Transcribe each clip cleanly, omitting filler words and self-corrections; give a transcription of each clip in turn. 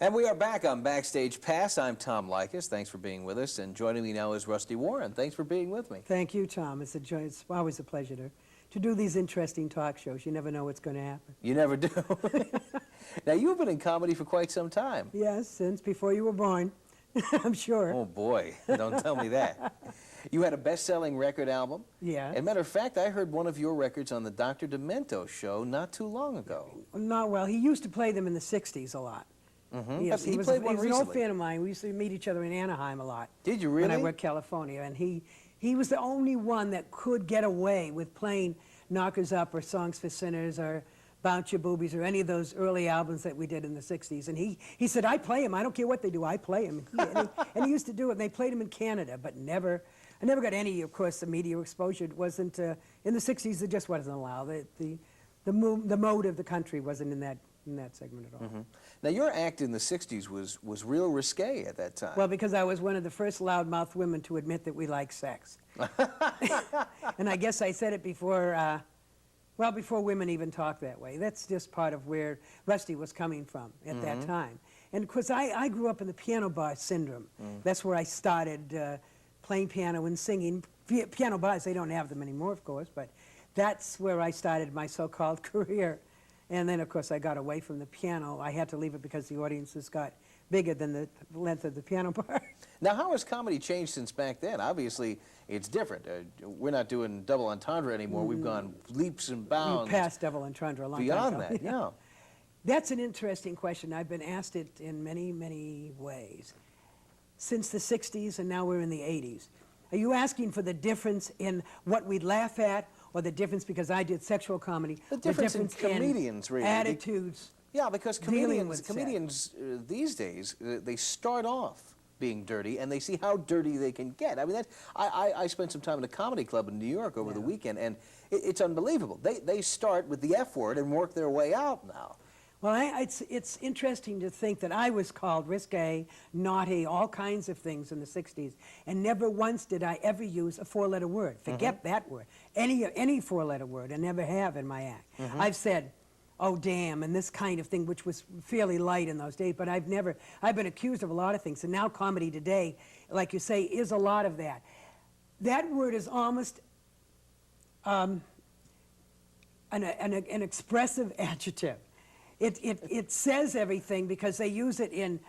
And we are back on Backstage Pass. I'm Tom Leykis. Thanks for being with us. And joining me now is Rusty Warren. Thanks for being with me. Thank you, Tom. It's a joy. It's always a pleasure to do these interesting talk shows. You never know what's going to happen. You never do. Now, you've been in comedy for quite some time. Yes, since before you were born, I'm sure. Oh, boy. Don't tell me that. You had a best-selling record album. Yeah. As a matter of fact, I heard one of your records on the Dr. Demento show not too long ago. Not well. He used to play them in the 60s a lot. Mm-hmm. Yes, He was played one an recently. old fan of mine. We used to meet each other in Anaheim a lot. Did you really? When I worked California. And he was the only one that could get away with playing Knockers Up or Songs for Sinners or Bounce Your Boobies or any of those early albums that we did in the 60s. And he said, I play them. I don't care what they do. I play them. And he used to do it. And they played them in Canada, but I never got any, of course, the media exposure. It wasn't, in the 60s, it just wasn't allowed. The mode of the country wasn't in that segment at all. Mm-hmm. Now, your act in the 60s was real risque at that time. Well, because I was one of the first loudmouth women to admit that we like sex. And I guess I said it before, well, before women even talked that way. That's just part of where Rusty was coming from at that time. And of course, I grew up in the piano bar syndrome. That's where I started playing piano and singing. Piano bars, they don't have them anymore, of course, but that's where I started my so-called career. And then, of course, I got away from the piano. I had to leave it because the audiences got bigger than the length of the piano bar. Now, how has comedy changed since back then? Obviously, it's different. We're not doing double entendre anymore. We've gone leaps and bounds. We passed double entendre a long time beyond ago. that, yeah. That's an interesting question. I've been asked it in many, many ways. Since the 60s, and now we're in the 80s. Are you asking for the difference in what we laugh at, or the difference because I did sexual comedy? The difference in comedians, really. Attitudes. Yeah, because comedians these days, they start off being dirty, and they see how dirty they can get. I mean, I spent some time in a comedy club in New York over the weekend, and it's unbelievable. They start with the F word and work their way out now. Well, it's interesting to think that I was called risque, naughty, all kinds of things in the 60s, and never once did I ever use a four-letter word. Forget that word. Any four-letter word, I never have in my act. I've said, oh, damn, and this kind of thing, which was fairly light in those days, but I've been accused of a lot of things, and now comedy today, like you say, is a lot of that. That word is almost an expressive adjective. It says everything because they use it in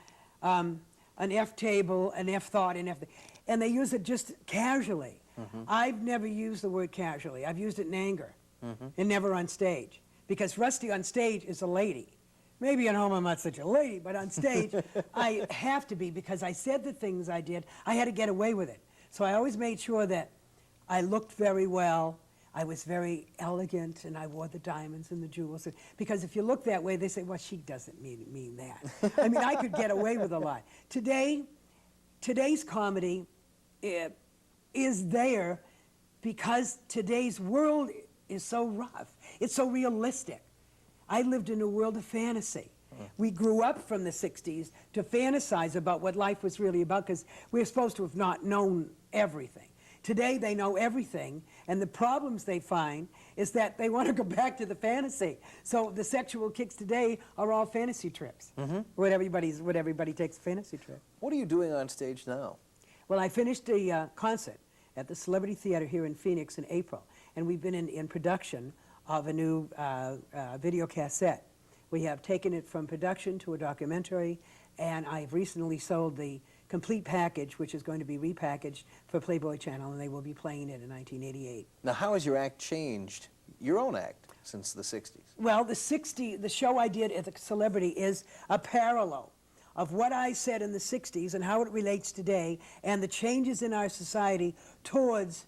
an F table, an F thought, and they use it just casually. I've never used the word casually. I've used it in anger and never on stage, because Rusty on stage is a lady. Maybe at home I'm not such a lady, but on stage I have to be, because I said the things I did. I had to get away with it. So I always made sure that I looked very well. I was very elegant, and I wore the diamonds and the jewels. Because if you look that way, they say, well, she doesn't mean that. I mean, I could get away with a lot. Today's comedy is there because today's world is so rough. It's so realistic. I lived in a world of fantasy. We grew up from the 60s to fantasize about what life was really about, because we're supposed to have not known everything. Today, they know everything, and the problems they find is that they want to go back to the fantasy. So the sexual kicks today are all fantasy trips. What everybody takes a fantasy trip. What are you doing on stage now? Well, I finished a concert at the Celebrity Theater here in Phoenix in April, and we've been in production of a new video cassette. We have taken it from production to a documentary, and I've recently sold the complete package, which is going to be repackaged for Playboy Channel, and they will be playing it in 1988. Now, how has your act changed, your own act, since the 60s? Well, the show I did at the Celebrity is a parallel of what I said in the 60s and how it relates today, and the changes in our society towards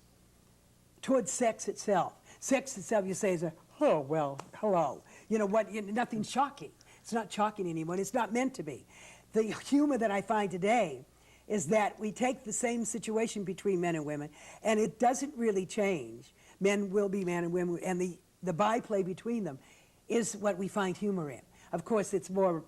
sex itself. Sex itself, you say, is oh, well, hello. You know what, nothing shocking. It's not shocking anymore. It's not meant to be. The humor that I find today is that we take the same situation between men and women, and it doesn't really change. Men will be men and women, and the byplay between them is what we find humor in. Of course, it's more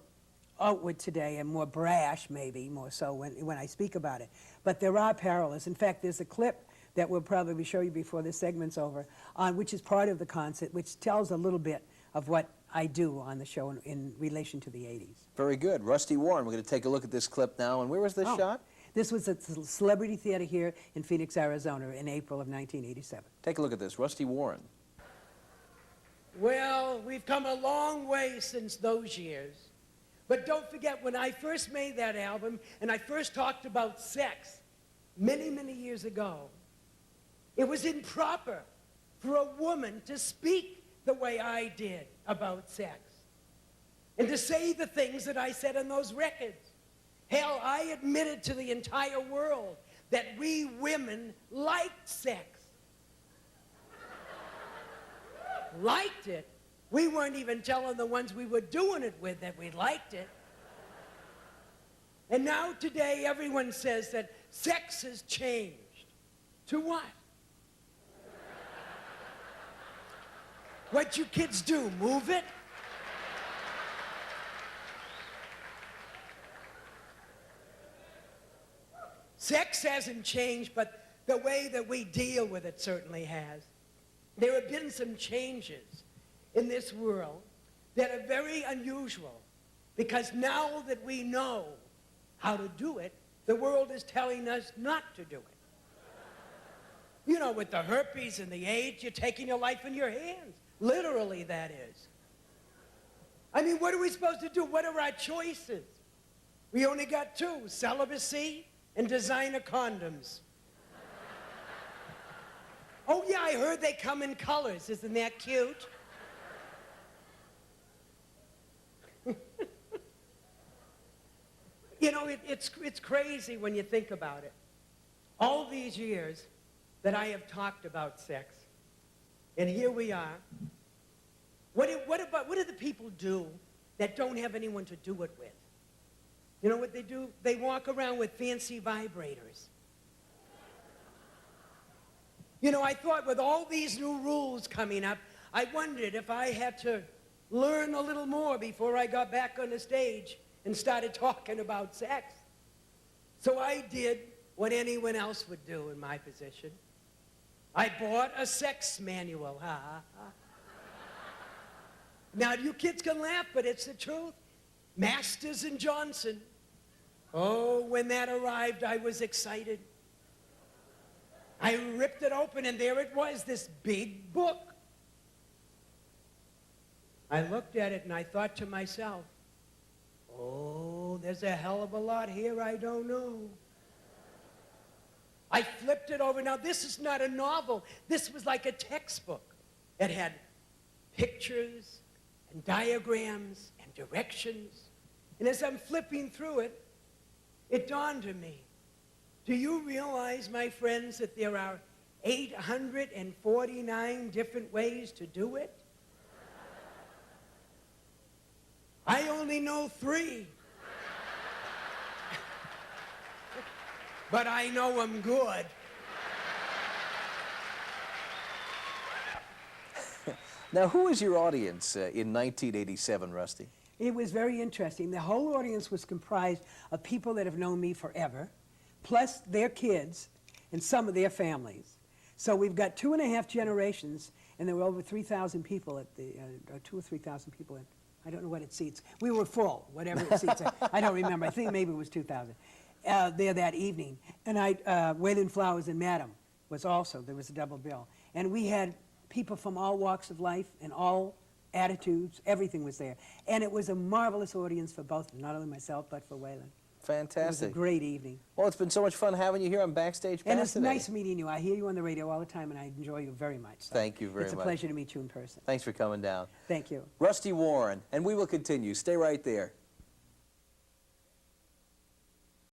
outward today and more brash, maybe, more so when I speak about it. But there are parallels. In fact, there's a clip that we'll probably show you before this segment's over, which is part of the concert, which tells a little bit of what I do on the show in relation to the 80s. Very good. Rusty Warren, we're going to take a look at this clip now. And where was this shot? This was at the Celebrity Theater here in Phoenix, Arizona in April of 1987. Take a look at this. Rusty Warren. Well, we've come a long way since those years. But don't forget, when I first made that album and I first talked about sex many, many years ago, it was improper for a woman to speak the way I did about sex and to say the things that I said on those records. Hell, I admitted to the entire world that we women liked sex. Liked it. We weren't even telling the ones we were doing it with that we liked it. And now today everyone says that sex has changed. To what? What you kids do, move it? Sex hasn't changed, but the way that we deal with it certainly has. There have been some changes in this world that are very unusual, because now that we know how to do it, the world is telling us not to do it. You know, with the herpes and the AIDS, you're taking your life in your hands. Literally, that is. I mean, what are we supposed to do? What are our choices? We only got two: celibacy and designer condoms. Oh yeah, I heard they come in colors. Isn't that cute? You know, it's crazy when you think about it. All these years that I have talked about sex, and here we are. What do the people do that don't have anyone to do it with? You know what they do? They walk around with fancy vibrators. You know, I thought with all these new rules coming up, I wondered if I had to learn a little more before I got back on the stage and started talking about sex. So I did what anyone else would do in my position. I bought a sex manual. Ha, ha, ha. Now, you kids can laugh, but it's the truth. Masters and Johnson. Oh, when that arrived, I was excited. I ripped it open, and there it was, this big book. I looked at it, and I thought to myself, oh, there's a hell of a lot here I don't know. I flipped it over. Now, this is not a novel. This was like a textbook. It had pictures and diagrams and directions. And as I'm flipping through it, it dawned on me. Do you realize, my friends, that there are 849 different ways to do it? I only know 3. But I know them good. Now, who was your audience in 1987, Rusty? It was very interesting. The whole audience was comprised of people that have known me forever, plus their kids and some of their families. So we've got 2.5 generations, and there were over 3,000 people at the, 2,000 or 3,000 people at, I don't know what it seats. We were full, whatever it seats. I don't remember. I think maybe it was 2,000 there that evening. And Waylon Flowers and Madam was also, there was a double bill. And we had people from all walks of life and all attitudes, everything was there. And it was a marvelous audience for both, not only myself, but for Waylon. Fantastic. It was a great evening. Well, it's been so much fun having you here on Backstage Pass And it's today. nice meeting you. I hear you on the radio all the time, and I enjoy you very much. So Thank you very much. It's a pleasure to meet you in person. Thanks for coming down. Thank you. Rusty Warren, and we will continue. Stay right there.